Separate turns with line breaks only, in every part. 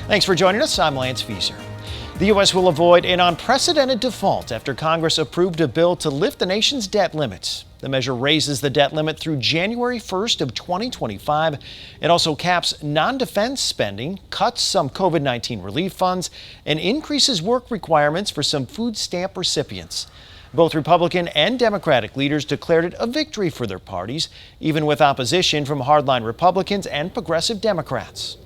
Thanks for joining us. I'm Lance Fieser. The U.S. will avoid an unprecedented default after Congress approved a bill to lift the nation's debt limits. The measure raises the debt limit through January 1st of 2025. It also caps non-defense spending, cuts some COVID-19 relief funds, and increases work requirements for some food stamp recipients. Both Republican and Democratic leaders declared it a victory for their parties, even with opposition from hardline Republicans and progressive Democrats.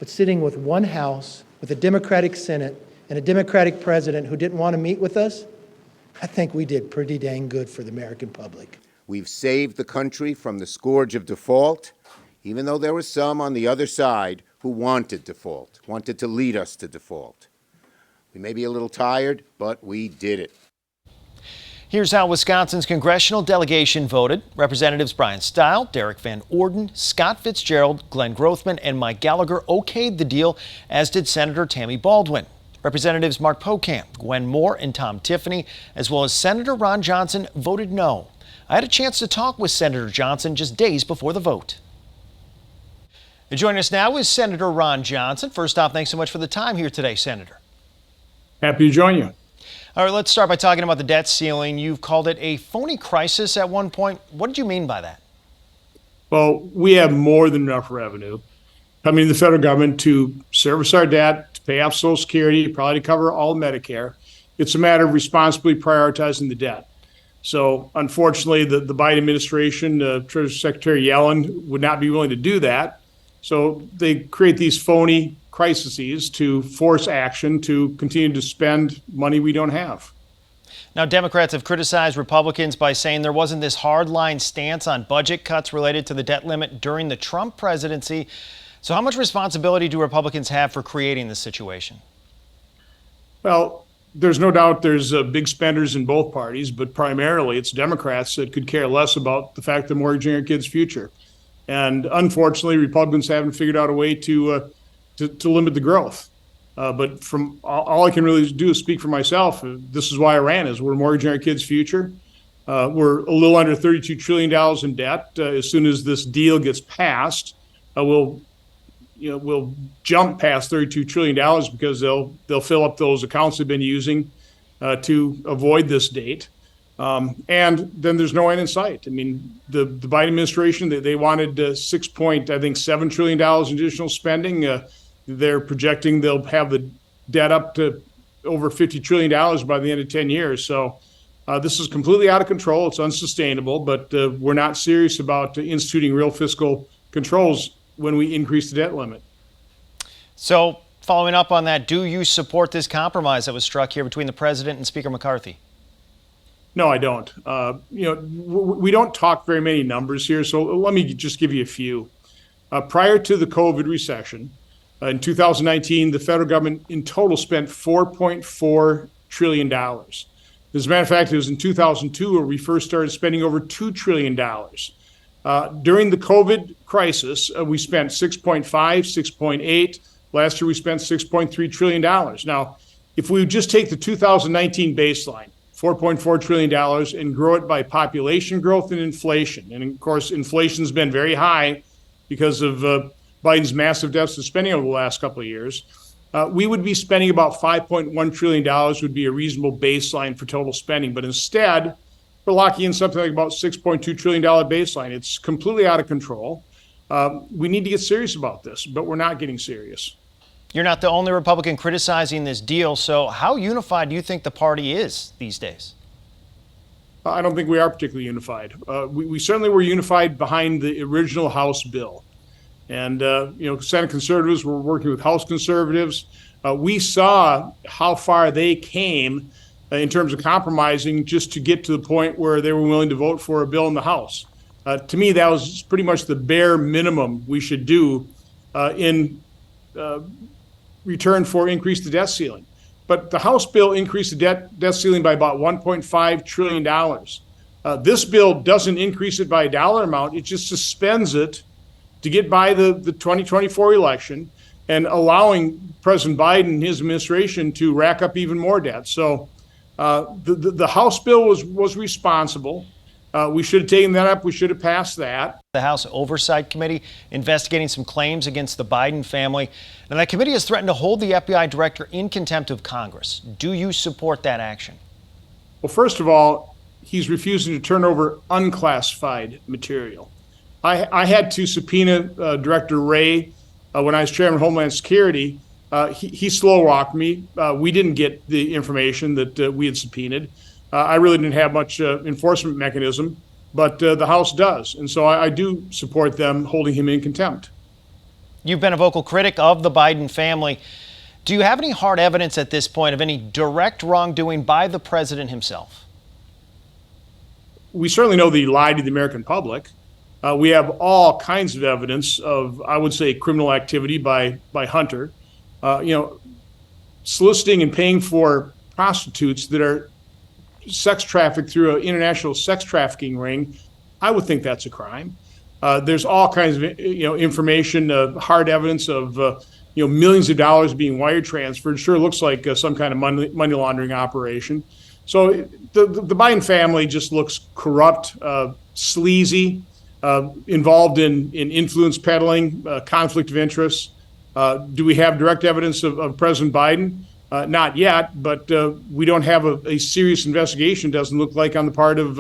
But sitting with one House, with a Democratic Senate, and a Democratic president who didn't want to meet with us, I think we did pretty dang good for the American public.
We've saved the country from the scourge of default, even though there were some on the other side who wanted default, wanted to lead us to default. We may be a little tired, but we did it.
Here's how Wisconsin's congressional delegation voted. Representatives Brian Stile, Derek Van Orden, Scott Fitzgerald, Glenn Grothman, and Mike Gallagher okayed the deal, as did Senator Tammy Baldwin. Representatives Mark Pokamp, Gwen Moore, and Tom Tiffany, as well as Senator Ron Johnson, voted no. I had a chance to talk with Senator Johnson just days before the vote. And joining us now is Senator Ron Johnson. First off, thanks so much for the time here today, Senator.
Happy to join you.
All right, let's start by talking about the debt ceiling. You've called it a phony crisis at one point. What did you mean by that?
Well, we have more than enough revenue coming to the federal government to service our debt, to pay off Social Security, probably to cover all Medicare. It's a matter of responsibly prioritizing the debt. So unfortunately, the Biden administration, Treasury Secretary Yellen would not be willing to do that. So they create these phony crises to force action to continue to spend money we don't have.
Now, Democrats have criticized Republicans by saying there wasn't this hardline stance on budget cuts related to the debt limit during the Trump presidency. So how much responsibility do Republicans have for creating this situation?
Well, there's no doubt there's big spenders in both parties, but primarily it's Democrats that could care less about the fact they're mortgaging our kids' future. And unfortunately, Republicans haven't figured out a way to limit the growth. But from all I can really do is speak for myself. This is why I ran, is we're mortgaging our kids' future. We're a little under $32 trillion in debt. As soon as this deal gets passed, we'll jump past $32 trillion because they'll fill up those accounts they've been using to avoid this date. And then there's no end in sight. I mean, the Biden administration, they wanted $6.7 trillion in additional spending. They're projecting they'll have the debt up to over $50 trillion by the end of 10 years. So this is completely out of control. It's unsustainable, but we're not serious about instituting real fiscal controls when we increase the debt limit.
So following up on that, do you support this compromise that was struck here between the president and Speaker McCarthy?
No, I don't. We don't talk very many numbers here, so let me just give you a few. Prior to the COVID recession, in 2019, the federal government in total spent $4.4 trillion. As a matter of fact, it was in 2002 where we first started spending over $2 trillion. During the COVID crisis, we spent 6.5, 6.8. Last year, we spent $6.3 trillion. Now, if we just take the 2019 baseline, $4.4 trillion, and grow it by population growth and inflation, and of course, inflation's been very high because of Biden's massive deficit spending over the last couple of years, we would be spending about $5.1 trillion would be a reasonable baseline for total spending. But instead, we're locking in something like about $6.2 trillion baseline. It's completely out of control. We need to get serious about this, but we're not getting serious.
You're not the only Republican criticizing this deal, so how unified do you think the party is these days?
I don't think we are particularly unified. We certainly were unified behind the original House bill. And, Senate conservatives were working with House conservatives. We saw how far they came in terms of compromising just to get to the point where they were willing to vote for a bill in the House. To me, that was pretty much the bare minimum we should do in return for increase the debt ceiling. But the House bill increased the debt ceiling by about $1.5 trillion. This bill doesn't increase it by a dollar amount. It just suspends it to get by the 2024 election and allowing President Biden and his administration to rack up even more debt. So the House bill was responsible. We should have taken that up. We should have passed that.
The House Oversight Committee investigating some claims against the Biden family. And that committee has threatened to hold the FBI director in contempt of Congress. Do you support that action?
Well, first of all, he's refusing to turn over unclassified material. I had to subpoena Director Wray when I was chairman of Homeland Security. He slow-walked me. We didn't get the information that we had subpoenaed. I really didn't have much enforcement mechanism, but the House does. And so I do support them holding him in contempt.
You've been a vocal critic of the Biden family. Do you have any hard evidence at this point of any direct wrongdoing by the president himself?
We certainly know that he lied to the American public. We have all kinds of evidence of, I would say, criminal activity by Hunter. Soliciting and paying for prostitutes that are sex trafficked through an international sex trafficking ring, I would think that's a crime. There's all kinds of information, hard evidence of millions of dollars being wire transferred. Sure looks like some kind of money laundering operation. So the Biden family just looks corrupt, sleazy, involved in influence peddling, conflict of interest. Do we have direct evidence of President Biden? Not yet, but we don't have a serious investigation, doesn't look like, on the part of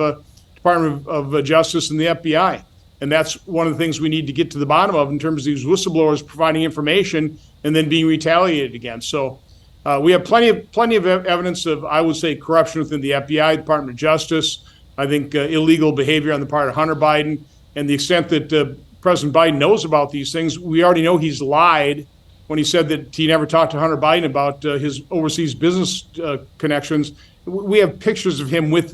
Department of Justice and the FBI. And that's one of the things we need to get to the bottom of in terms of these whistleblowers providing information and then being retaliated against. So we have plenty of evidence of, I would say, corruption within the FBI, Department of Justice. I think illegal behavior on the part of Hunter Biden, and the extent that President Biden knows about these things. We already know he's lied when he said that he never talked to Hunter Biden about his overseas business connections. We have pictures of him with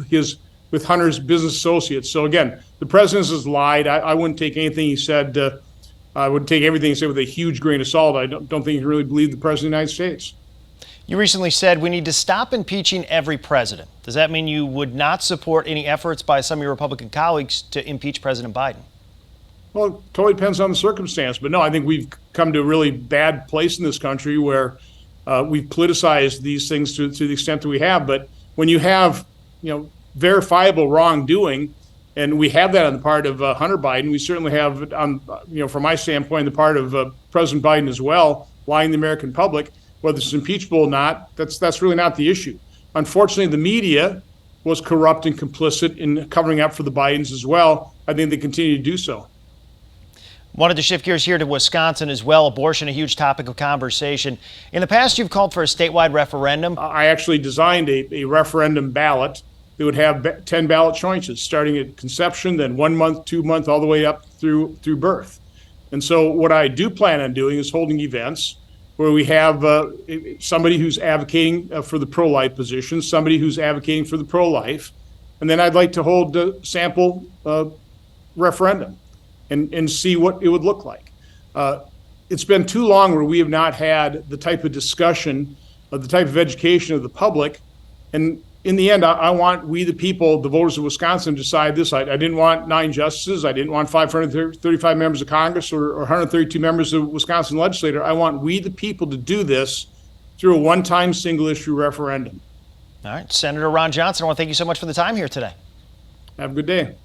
Hunter's business associates. So again, the president has lied. I wouldn't take anything he said. I would take everything he said with a huge grain of salt. I don't think he really believed the president of the United States.
You recently said we need to stop impeaching every president. Does that mean you would not support any efforts by some of your Republican colleagues to impeach President Biden?
Well, it totally depends on the circumstance. But no, I think we've come to a really bad place in this country where we've politicized these things to the extent that we have. But when you have, verifiable wrongdoing, and we have that on the part of Hunter Biden, we certainly have it on, from my standpoint, the part of President Biden as well, lying to the American public. Whether it's impeachable or not, that's really not the issue. Unfortunately, the media was corrupt and complicit in covering up for the Bidens as well. I think they continue to do so.
Wanted to shift gears here to Wisconsin as well. Abortion, a huge topic of conversation. In the past, you've called for a statewide referendum.
I actually designed a referendum ballot that would have 10 ballot choices, starting at conception, then 1 month, 2 month, all the way up through birth. And so what I do plan on doing is holding events where we have somebody who's advocating for the pro-life position, somebody who's advocating for the pro-life, and then I'd like to hold a sample referendum and see what it would look like. It's been too long where we have not had the type of discussion, the type of education of the public. And in the end, I want we, the people, the voters of Wisconsin, to decide this. I didn't want 9 justices. I didn't want 535 members of Congress or 132 members of the Wisconsin legislature. I want we, the people, to do this through a one-time single-issue referendum.
All right. Senator Ron Johnson, I want to thank you so much for the time here today.
Have a good day.